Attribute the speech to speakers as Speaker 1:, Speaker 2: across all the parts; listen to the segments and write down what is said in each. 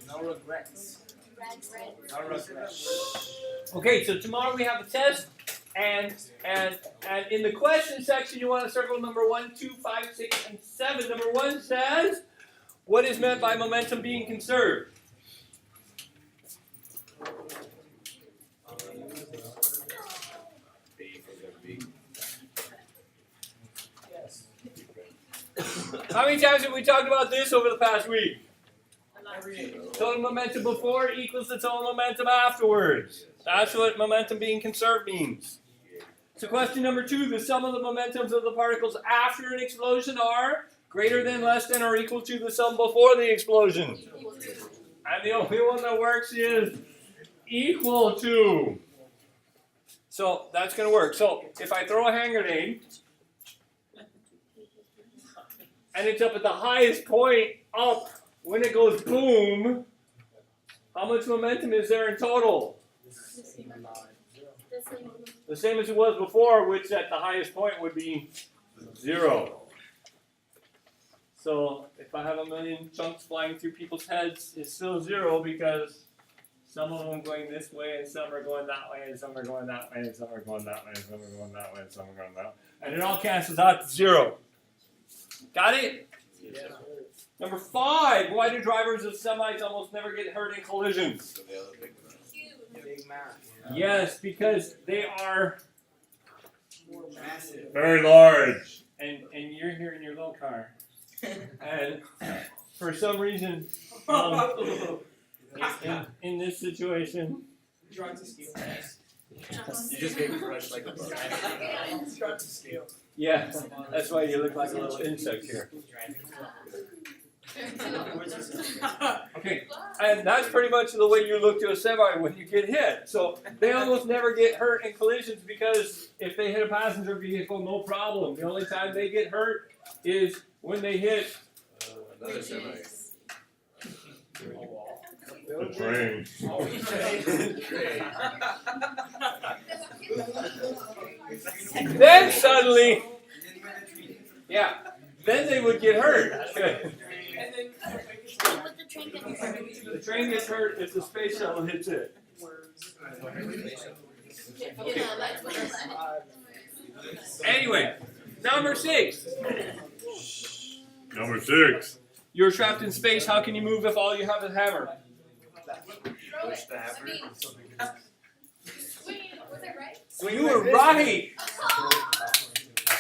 Speaker 1: No regrets. No regrets.
Speaker 2: Okay, so tomorrow we have a test, and in the question section you want to circle number 1, 2, 5, 6, and 7. Number 1 says, what is meant by momentum being conserved? How many times have we talked about this over the past week? Total momentum before equals the total momentum afterwards. That's what momentum being conserved means. So question number 2, the sum of the momentums of the particles after an explosion are greater than, less than, or equal to the sum before the explosion. And the only one that works is equal to. So that's going to work. So if I throw a hand grenade, and it's up at the highest point up when it goes boom, how much momentum is there in total? The same as it was before, which at the highest point would be 0. So if I have a million chunks flying through people's heads, it's still 0 because some of them going this way and some are going that way and some are going that way and some are going that way and some are going that way and some are going that way. And it all cancels out to 0. Got it?
Speaker 1: Yeah.
Speaker 2: Number 5, why do drivers of semis almost never get hurt in collisions?
Speaker 1: Big mass.
Speaker 2: Yes, because they are
Speaker 1: Massive.
Speaker 2: very large. And you're here in your little car. And for some reason, in this situation,
Speaker 1: Drug to scale.
Speaker 3: You just gave me fresh like a bug.
Speaker 1: Drug to scale.
Speaker 2: yeah, that's why you look like a little insect here. Okay, and that's pretty much the way you look to a semi when you get hit. So they almost never get hurt in collisions because if they hit a passenger vehicle, no problem. The only time they get hurt is when they hit
Speaker 3: Another semi.
Speaker 2: the train. Then suddenly, yeah, then they would get hurt. The train gets hurt if the space shuttle hits it. Anyway, number 6. Number 6. You're trapped in space. How can you move if all you have is a hammer?
Speaker 3: Push the hammer.
Speaker 4: Was I right?
Speaker 2: Well, you were right.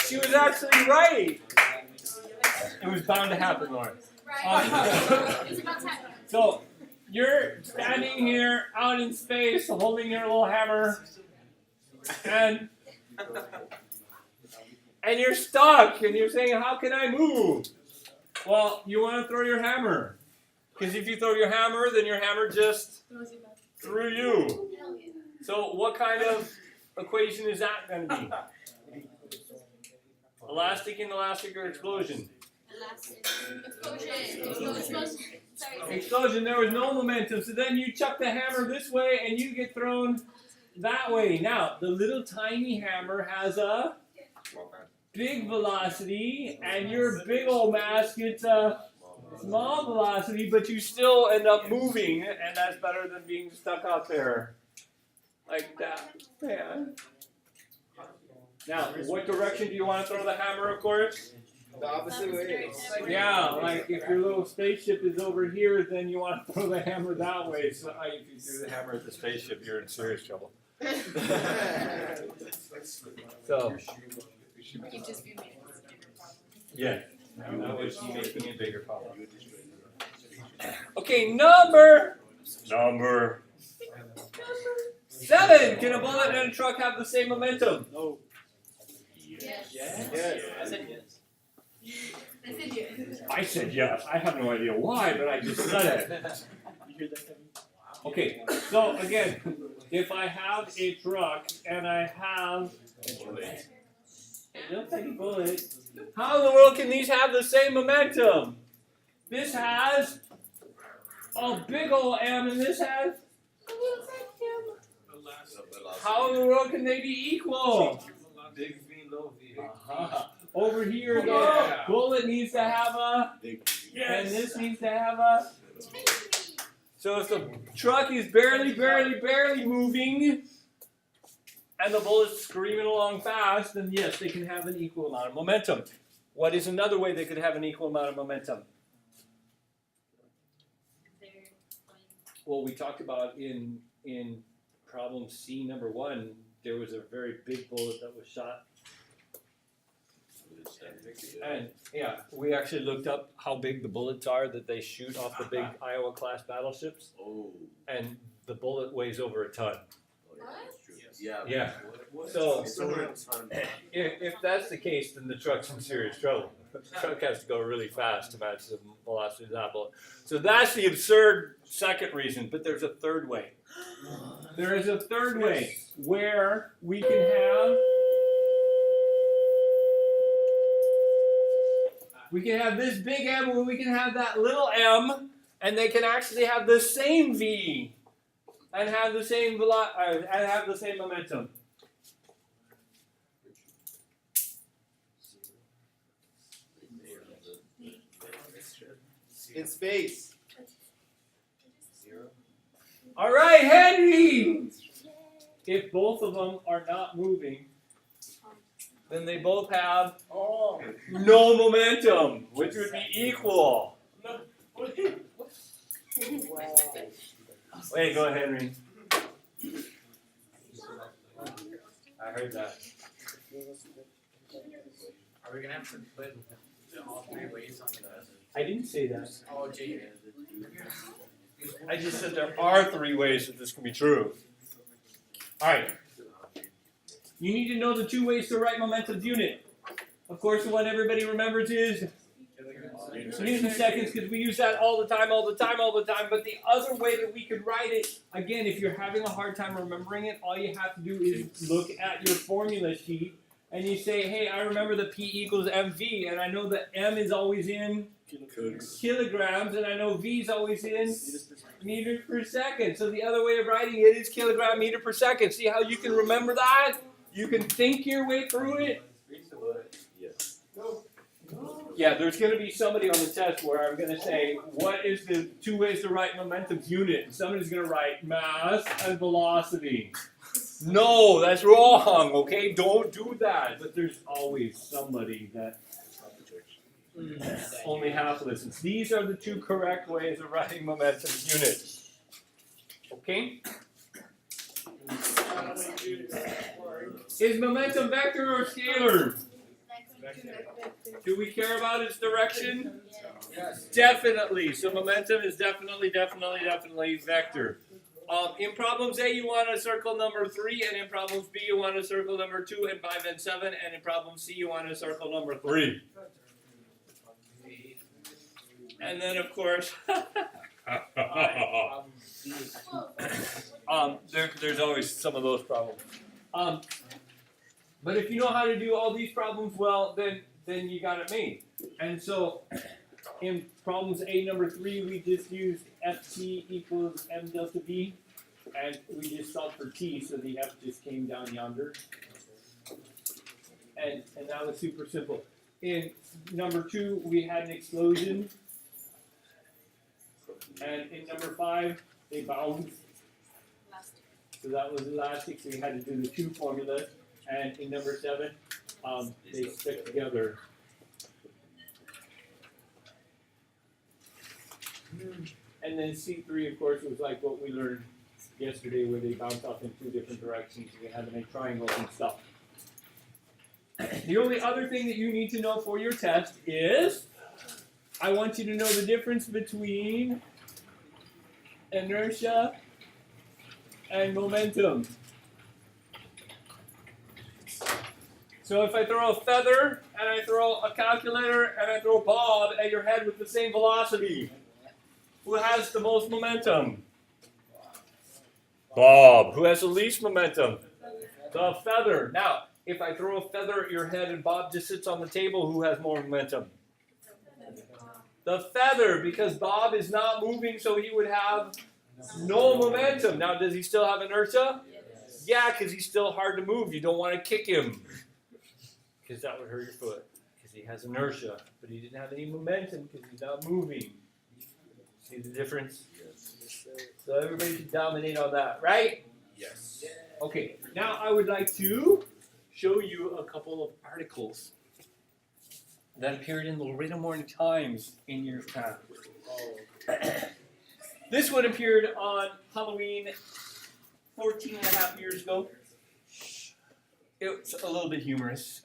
Speaker 2: She was actually right. It was bound to happen, Lauren.
Speaker 4: Right. It was about time.
Speaker 2: So you're standing here out in space, holding your little hammer, and you're stuck, and you're saying, "How can I move?" Well, you want to throw your hammer, because if you throw your hammer, then your hammer just threw you. So what kind of equation is that going to be? Elastic, inelastic, or explosion?
Speaker 4: Explosion.
Speaker 2: Explosion, there was no momentum, so then you chuck the hammer this way and you get thrown that way. Now, the little tiny hammer has a big velocity, and your big old mass gets a small velocity, but you still end up moving, and that's better than being stuck out there like that. Yeah. Now, what direction do you want to throw the hammer, of course?
Speaker 1: The opposite way.
Speaker 2: Yeah, like if your little spaceship is over here, then you want to throw the hammer that way. So if you threw the hammer at the spaceship, you're in serious trouble. So,
Speaker 4: You've just been making this a bigger problem.
Speaker 2: yeah, that was you making a bigger problem. Okay, number 7. Can a bullet and a truck have the same momentum?
Speaker 1: No.
Speaker 4: Yes.
Speaker 1: Yes.
Speaker 3: I said yes.
Speaker 4: I said yes.
Speaker 2: I said yes. I have no idea why, but I just said it. Okay, so again, if I have a truck and I have a bullet, how in the world can these have the same momentum? This has a big old M and this has a little M. How in the world can they be equal?
Speaker 3: Big V, low V.
Speaker 2: Over here, the bullet needs to have a And this needs to have a. So if the truck is barely moving, and the bullet's screaming along fast, then yes, they can have an equal amount of momentum. What is another way they could have an equal amount of momentum? Well, we talked about in problem C number 1, there was a very big bullet that was shot. And yeah, we actually looked up how big the bullets are that they shoot off the big Iowa class battleships,
Speaker 3: Oh.
Speaker 2: and the bullet weighs over a ton.
Speaker 3: Yeah.
Speaker 2: Yeah. So
Speaker 3: It's around time.
Speaker 2: if that's the case, then the truck's in serious trouble. The truck has to go really fast to match the velocity of that bullet. So that's the absurd second reason, but there's a third way. There is a third way where we can have this big M, or we can have that little m, and they can actually have the same v and have the same and have the same momentum.
Speaker 1: In space.
Speaker 2: All right, Henry. If both of them are not moving, then they both have no momentum, which would be equal. Wait, go ahead, Henry. I heard that.
Speaker 5: Are we gonna have to put all 3 ways on the
Speaker 2: I didn't say that.
Speaker 5: Oh, gee.
Speaker 2: I just said there are 3 ways that this can be true. All right. You need to know the 2 ways to write momentum's unit. Of course, the one everybody remembers is Newton seconds, because we use that all the time. But the other way that we could write it, again, if you're having a hard time remembering it, all you have to do is look at your formula sheet and you say, hey, I remember the P equals mv, and I know that m is always in kilograms, and I know v is always in meters per second. So the other way of writing it is kilogram meter per second. See how you can remember that? You can think your way through it. Yeah, there's going to be somebody on the test where I'm going to say, what is the 2 ways to write momentum's unit? And somebody's going to write mass and velocity. No, that's wrong, okay? Don't do that. But there's always somebody that only half listens. These are the 2 correct ways of writing momentum's unit. Okay? Is momentum vector or scalar? Do we care about its direction?
Speaker 1: Yes.
Speaker 2: Definitely. So momentum is definitely vector. In problems A, you want to circle number 3, and in problems B, you want to circle number 2 and 5 and 7, and in problem C, you want to circle number 3. And then, of course, there's always some of those problems. But if you know how to do all these problems well, then you got it made. And so in problems A number 3, we just used Ft equals m delta v, and we just solved for t, so the f just came down yonder. And that was super simple. In number 2, we had an explosion. And in number 5, they bounced. So that was elastic, so you had to do the 2 formulas. And in number 7, they stick together. And then C3, of course, was like what we learned yesterday, where they bounce off in 2 different directions. We had to make triangles and stuff. The only other thing that you need to know for your test is, I want you to know the difference between inertia and momentum. So if I throw a feather, and I throw a calculator, and I throw Bob at your head with the same velocity, who has the most momentum? Bob. Who has the least momentum? The feather. Now, if I throw a feather at your head and Bob just sits on the table, who has more momentum? The feather, because Bob is not moving, so he would have no momentum. Now, does he still have inertia? Yeah, because he's still hard to move. You don't want to kick him, because that would hurt your foot. because he has inertia, but he didn't have any momentum because he's not moving. See the difference?
Speaker 3: Yes.
Speaker 2: So everybody should dominate on that, right?
Speaker 3: Yes.
Speaker 2: Okay, now I would like to show you a couple of articles that appeared in the Laredo Morning Times in years past. This one appeared on Halloween 14 and a half years ago. It's a little bit humorous.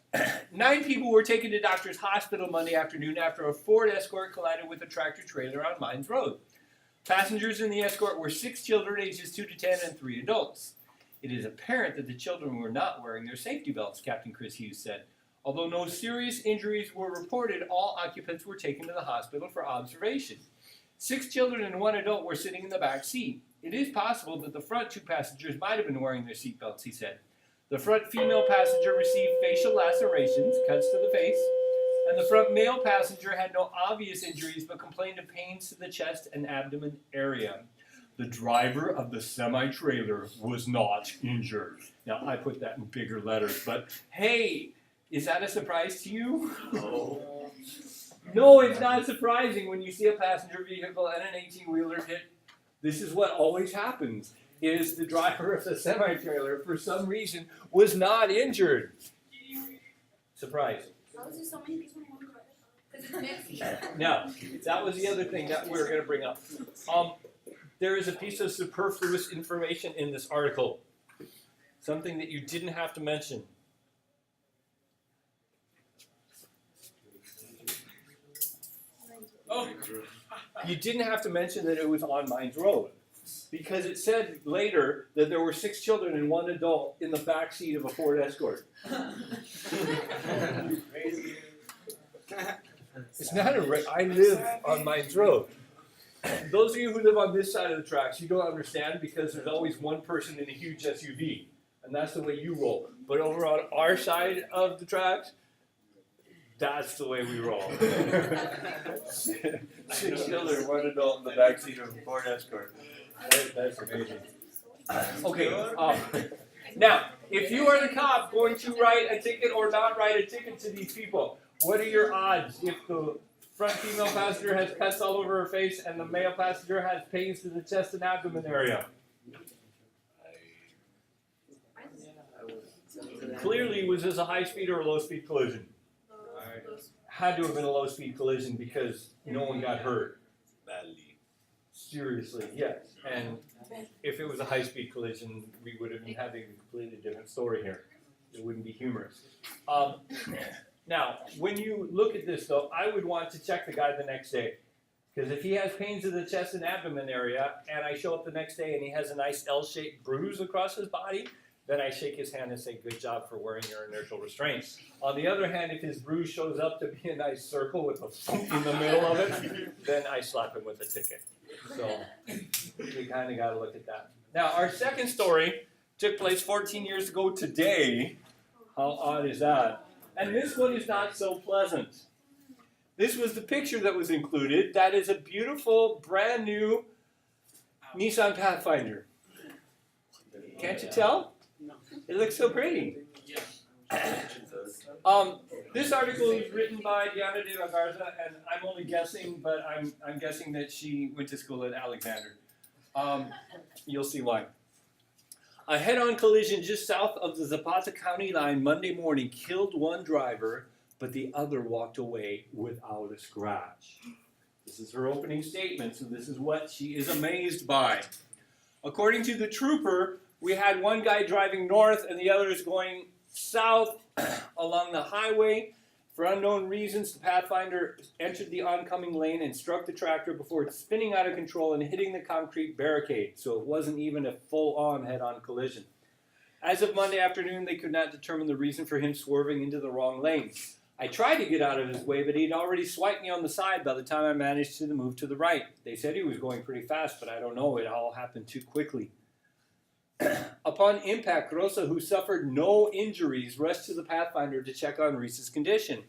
Speaker 2: 9 people were taken to Doctors Hospital Monday afternoon after a Ford Escort collided with a tractor trailer on Mines Road. Passengers in the Escort were 6 children ages 2 to 10 and 3 adults. It is apparent that the children were not wearing their safety belts, Captain Chris Hughes said. Although no serious injuries were reported, all occupants were taken to the hospital for observation. 6 children and 1 adult were sitting in the back seat. It is possible that the front 2 passengers might have been wearing their seat belts, he said. The front female passenger received facial lacerations, cuts to the face, and the front male passenger had no obvious injuries but complained of pains to the chest and abdomen area. The driver of the semi-trailer was not injured. Now, I put that in bigger letters, but hey, is that a surprise to you?
Speaker 3: No.
Speaker 2: No, it's not surprising when you see a passenger vehicle and an 18-wheeler hit. This is what always happens, is the driver of the semi-trailer, for some reason, was not injured. Surprise.
Speaker 4: How is there so many people in one car? Because it's messy.
Speaker 2: Now, that was the other thing that we were going to bring up. There is a piece of superfluous information in this article. Something that you didn't have to mention.
Speaker 5: Oh.
Speaker 2: You didn't have to mention that it was on Mines Road. Because it said later that there were 6 children and 1 adult in the back seat of a Ford Escort. It's not I live on Mines Road. Those of you who live on this side of the tracks, you don't understand because there's always one person in a huge SUV. And that's the way you roll. But over on our side of the tracks, that's the way we roll. 6 children, 1 adult in the back seat of a Ford Escort. That's amazing. Okay, now, if you are the cop going to write a ticket or not write a ticket to these people, what are your odds if the front female passenger has cuts all over her face and the male passenger has pains to the chest and abdomen area? Clearly, was this a high-speed or a low-speed collision? Had to have been a low-speed collision because no one got hurt.
Speaker 3: Badly.
Speaker 2: Seriously, yes. And if it was a high-speed collision, we would have been having a completely different story here. It wouldn't be humorous. Now, when you look at this, though, I would want to check the guy the next day. Because if he has pains in the chest and abdomen area, and I show up the next day and he has a nice L-shaped bruise across his body, then I shake his hand and say, good job for wearing your inertial restraints. On the other hand, if his bruise shows up to be a nice circle with a thump in the middle of it, then I slap him with a ticket. So we kind of got to look at that. Now, our second story took place 14 years ago today. How odd is that? And this one is not so pleasant. This was the picture that was included. That is a beautiful, brand new Nissan Pathfinder. Can't you tell? It looks so pretty. This article is written by Diana de la Garza, and I'm only guessing, but I'm guessing that she went to school at Alexander. You'll see why. A head-on collision just south of the Zapata County line Monday morning killed 1 driver, but the other walked away without a scratch. This is her opening statement, so this is what she is amazed by. According to the trooper, we had one guy driving north and the others going south along the highway. For unknown reasons, the Pathfinder entered the oncoming lane and struck the tractor before spinning out of control and hitting the concrete barricade. So it wasn't even a full-on head-on collision. As of Monday afternoon, they could not determine the reason for him swerving into the wrong lane. I tried to get out of his way, but he'd already swiped me on the side by the time I managed to move to the right. They said he was going pretty fast, but I don't know. It all happened too quickly. Upon impact, Rosa, who suffered no injuries, rushed to the Pathfinder to check on Reese's condition.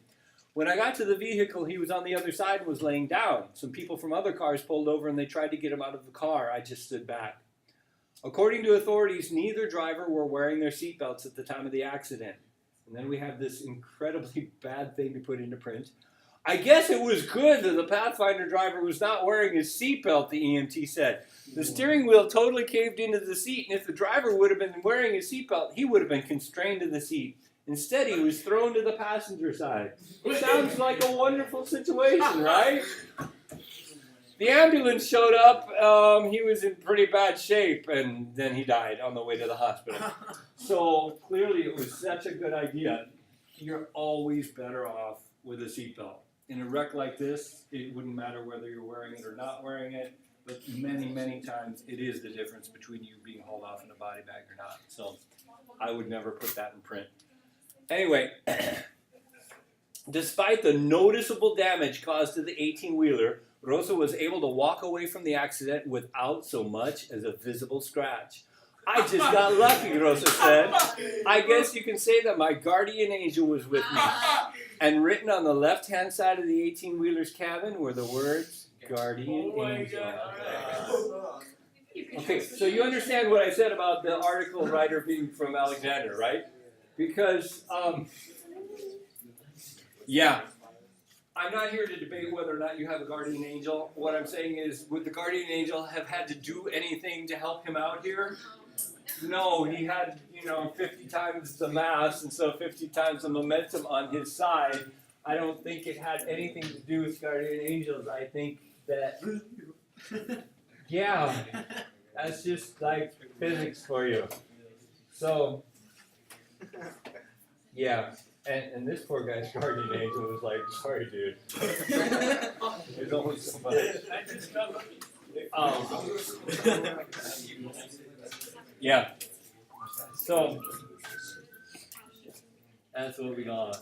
Speaker 2: When I got to the vehicle, he was on the other side and was laying down. Some people from other cars pulled over and they tried to get him out of the car. I just stood back. According to authorities, neither driver were wearing their seatbelts at the time of the accident. And then we have this incredibly bad thing to put into print. I guess it was good that the Pathfinder driver was not wearing his seatbelt, the EMT said. The steering wheel totally caved into the seat, and if the driver would have been wearing his seatbelt, he would have been constrained to the seat. Instead, he was thrown to the passenger side. Sounds like a wonderful situation, right? The ambulance showed up. He was in pretty bad shape, and then he died on the way to the hospital. So clearly it was such a good idea. You're always better off with a seatbelt. In a wreck like this, it wouldn't matter whether you're wearing it or not wearing it, but many, many times it is the difference between you being hauled off in a body bag or not. So I would never put that in print. Anyway, despite the noticeable damage caused to the 18-wheeler, Rosa was able to walk away from the accident without so much as a visible scratch. I just got lucky, Rosa said. I guess you can say that my guardian angel was with me. And written on the left-hand side of the 18-wheeler's cabin were the words, Guardian Angel. Okay, so you understand what I said about the article writer being from Alexander, right? Because, yeah, I'm not here to debate whether or not you have a guardian angel. What I'm saying is, would the guardian angel have had to do anything to help him out here? No, he had, 50 times the mass, and so 50 times the momentum on his side. I don't think it had anything to do with guardian angels. I think that, yeah, that's just like physics for you. So, yeah, and this poor guy's guardian angel was like, sorry, dude. There's only so much. Yeah. So that's what we got.